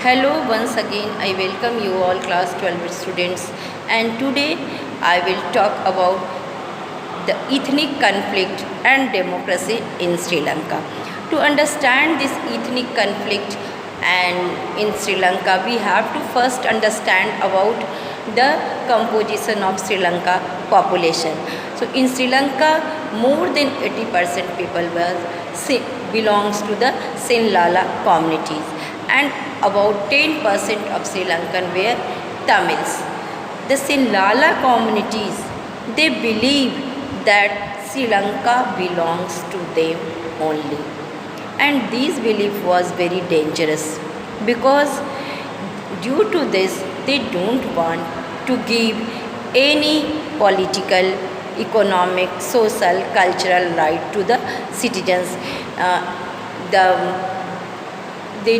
Hello, once again I welcome you all class 12 students, and today I will talk about the ethnic conflict and democracy in Sri Lanka. To understand this ethnic conflict and in Sri Lanka, we have to first understand about the composition of Sri Lanka population. So in Sri Lanka, more than 80% people belongs to the Sinhala communities, and about 10% of Sri Lankan were Tamils. The Sinhala communities, they believe that Sri Lanka belongs to them only. And this belief was very dangerous because due to this, they don't want to give any political, economic, social, cultural right to the citizens. Uh, the they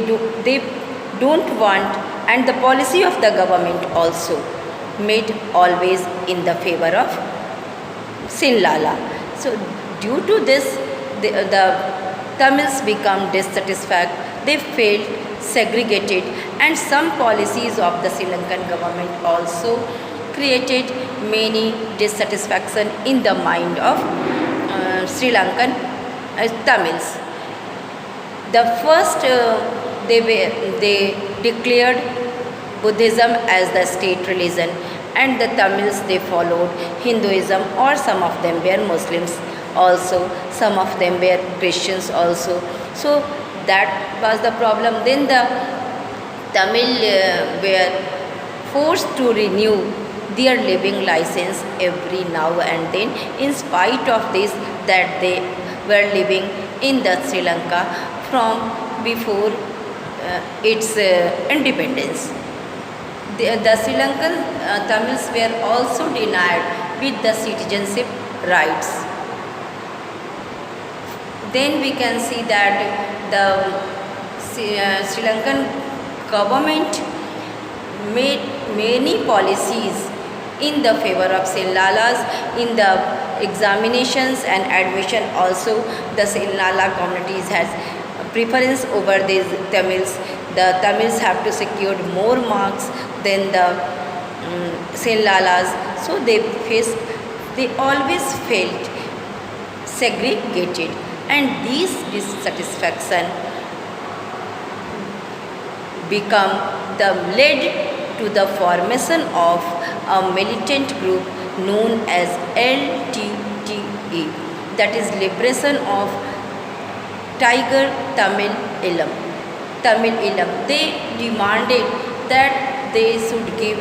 don't want, and the policy of the government also made always in the favor of Sinhala. So due to this, the Tamils become dissatisfied, they felt segregated, and some policies of the Sri Lankan government also created many dissatisfaction in the mind of Sri Lankan Tamils. The first they declared Buddhism as the state religion, and the Tamils they followed Hinduism, or some of them were Muslims also, some of them were Christians also. So that was the problem. Then the Tamil were forced to renew their living license every now and then, in spite of this, that they were living in the Sri Lanka from before its independence. The Sri Lankan Tamils were also denied with the citizenship rights. Then we can see that the Sri Lankan government made many policies in the favor of Sinhalas. In the examinations and admission also, the Sinhala communities has preference over these Tamils. The Tamils have to secure more marks than the Sinhalas. So they always felt segregated, and this dissatisfaction become the led to the formation of a militant group known as LTTE, that is Liberation of Tiger Tamil Eelam. They demanded that they should give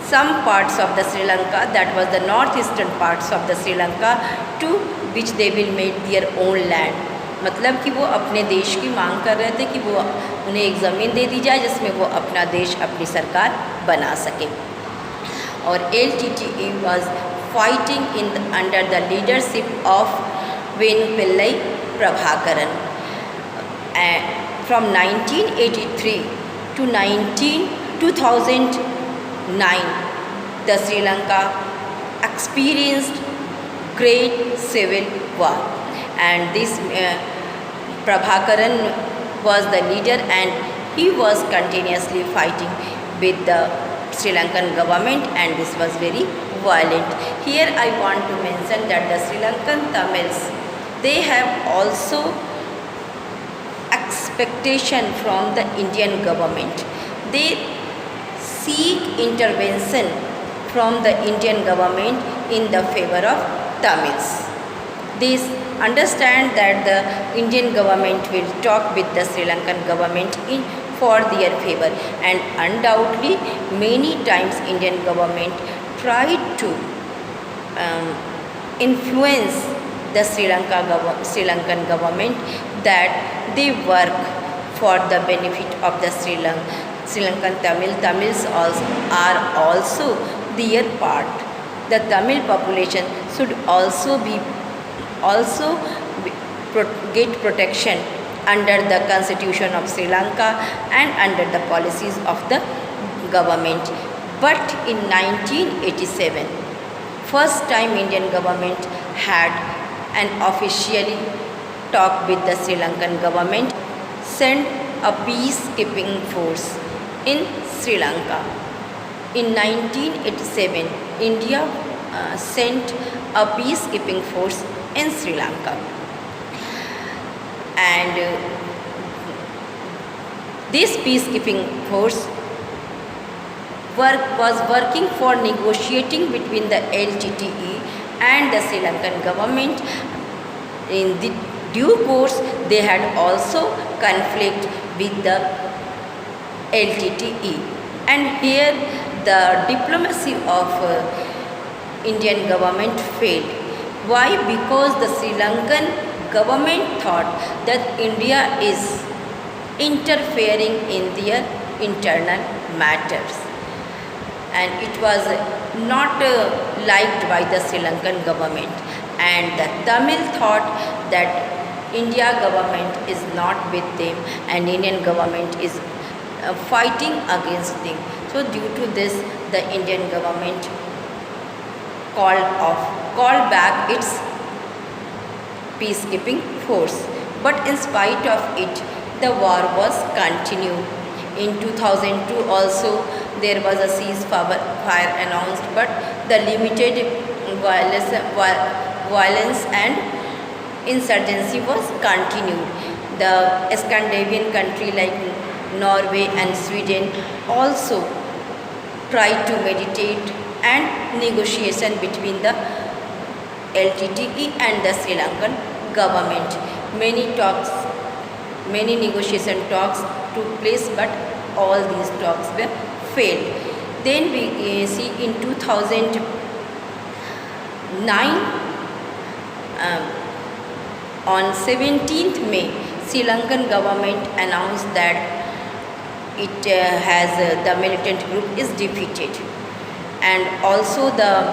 some parts of the Sri Lanka, that was the northeastern parts of the Sri Lanka, to which they will make their own land. मतलब कि वो अपने देश की मांग कर रहे थे कि वो उन्हें एक ज़मीन दे दी जाए जिसमें वो अपना देश, अपनी सरकार बना सके. और LTTE was fighting under the leadership of Venupillai Prabhakaran. From 1983 to 2009, the Sri Lanka experienced great civil war, and this Prabhakaran was the leader, and he was continuously fighting with the Sri Lankan government, and this was very violent. Here I want to mention that the Sri Lankan Tamils, they have also expectation from the Indian government. They seek intervention from the Indian government in the favor of Tamils. They understand that the Indian government will talk with the Sri Lankan government for their favor, and undoubtedly many times Indian government tried to influence the Sri Lankan government that they work for the benefit of the Sri Lankan Tamils are also their part. The Tamil population should also get protection under the Constitution of Sri Lanka and under the policies of the government. But in 1987, first time Indian government had an officially talk with the Sri Lankan government, sent a peacekeeping force in Sri Lanka. In 1987, India sent a peacekeeping force in Sri Lanka, and this peacekeeping force was working for negotiating between the LTTE and the Sri Lankan government. In the due course, they had also conflict with the LTTE, and here the diplomacy of Indian government failed. Why? Because the Sri Lankan government thought that India is interfering in their internal matters, and it was not liked by the Sri Lankan government, and the Tamil thought that India government is not with them and Indian government is fighting against them. So due to this, the Indian government called back its peacekeeping force. But in spite of it, the war was continued. In 2002 also there was a ceasefire announced, but the limited violence and insurgency was continued. The Scandinavian country like Norway and Sweden also tried to mediate and negotiation between the LTTE and the Sri Lankan government. Many negotiation talks took place, but all these talks were failed. Then we see in 2009, on 17th May, Sri Lankan government announced that it has the militant group is defeated, and also the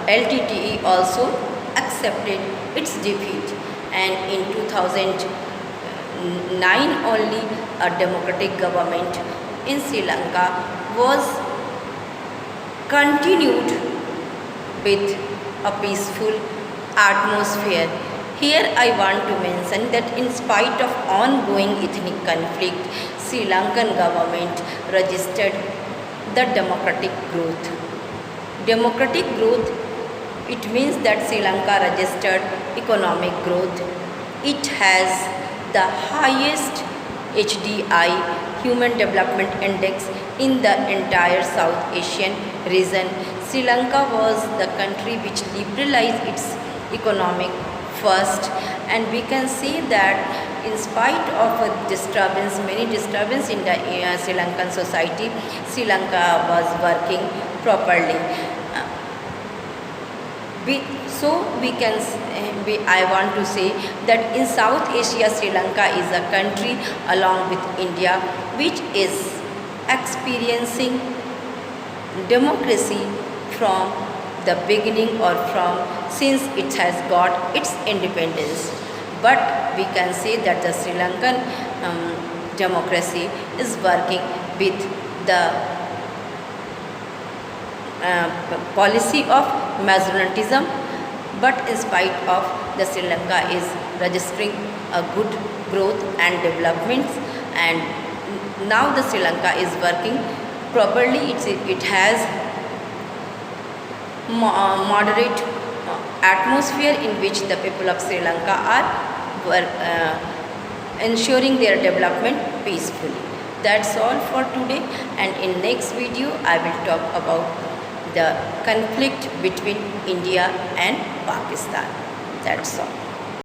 LTTE also accepted its defeat, and in 2009 only a democratic government in Sri Lanka was continued with a peaceful atmosphere. Here I want to mention that in spite of ongoing ethnic conflict, Sri Lankan government registered the democratic growth. Democratic growth, it means that Sri Lanka registered economic growth. It has the highest HDI, Human Development Index, in the entire South Asian region. Sri Lanka was the country which liberalized its economic first, and we can see that in spite of many disturbance in the Sri Lankan society, Sri Lanka was working properly. I want to say that in South Asia, Sri Lanka is a country along with India which is experiencing democracy from the beginning, or since it has got its independence. But we can say that the Sri Lankan democracy is working with the policy of majoritism, but in spite of the Sri Lanka is registering a good growth and developments, and now the Sri Lanka is working properly. It has moderate atmosphere in which the people of Sri Lanka are ensuring their development peacefully. That's all for today, and in next video I will talk about the conflict between India and Pakistan. That's all.